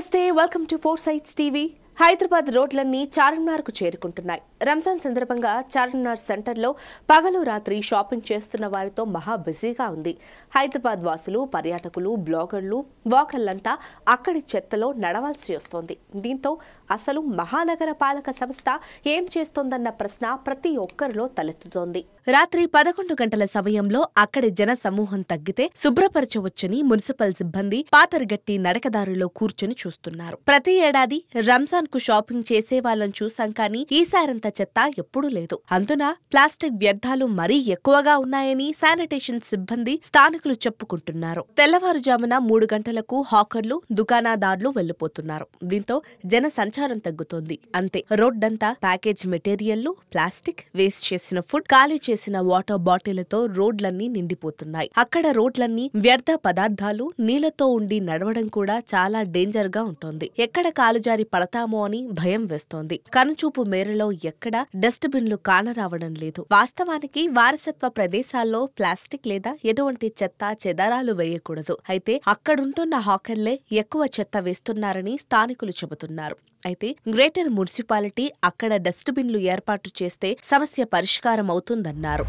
నమస్తే, welcome to four sides TV. Hyderabad రోడ్లన్నీ చార్మినార్కు చేరుకుంటున్నాయి. రంజాన్ సందర్భంగా చార్మినార్ సెంటర్లో పగలు రాత్రి షాపింగ్ చేస్తున్న వారితో మహా బిజీగా ఉంది. హైదరాబాద్ వాసులు, పర్యాటకులు, బ్లాగర్లు, వాకర్లంతా అక్కడి చెత్తలో నడవాల్సి వస్తోంది. దీంతో అసలు మహానగర పాలక సంస్థ ఏం చేస్తోందన్న ప్రశ్న ప్రతి ఒక్కరిలో తలెత్తుతోంది. రాత్రి 11 గంటల సమయంలో అక్కడి జన సమూహం తగ్గితే శుభ్రపరచవచ్చని మున్సిపల్ సిబ్బంది పాతరగట్టి నడకదారులో కూర్చొని చూస్తున్నారు. ప్రతి ఏడాది రంజాన్ కు షాపింగ్ చేసే వాళ్ళని చూసాం కానీ ఈసారంత చెత్త ఎప్పుడూ లేదు. అందున ప్లాస్టిక్ వ్యర్థాలు మరీ ఎక్కువగా ఉన్నాయని శానిటేషన్ సిబ్బంది, స్థానికులు చెప్పుకుంటున్నారు. తెల్లవారుజామున 3 గంటలకు హాకర్లు, దుకాణదారులు వెళ్లిపోతున్నారు. దీంతో జన సంచారం తగ్గుతోంది. అంతే, రోడ్డంతా ప్యాకేజ్ మెటీరియల్లు, ప్లాస్టిక్, వేస్ట్ చేసిన ఫుడ్, ఖాళీ చేసిన వాటర్ బాటిళ్లతో రోడ్లన్నీ నిండిపోతున్నాయి. అక్కడ రోడ్లన్నీ వ్యర్థ పదార్థాలు, నీళ్లతో ఉండి నడవడం కూడా చాలా డేంజర్ గా ఉంటోంది. ఎక్కడ కాలుజారి పడతామో అని భయం వేస్తోంది. కనుచూపు మేరలో ఎక్కడ డస్ట్ బిన్లు కానరావడం లేదు. వాస్తవానికి వారసత్వ ప్రదేశాల్లో ప్లాస్టిక్ లేదా ఎటువంటి చెత్త చెదారాలు వేయకూడదు. అయితే అక్కడుంటున్న హాకర్లే ఎక్కువ చెత్త వేస్తున్నారని స్థానికులు చెబుతున్నారు. అయితే గ్రేటర్ మున్సిపాలిటీ అక్కడ డస్ట్ బిన్లు ఏర్పాటు చేస్తే సమస్య పరిష్కారం అవుతుందన్నారు.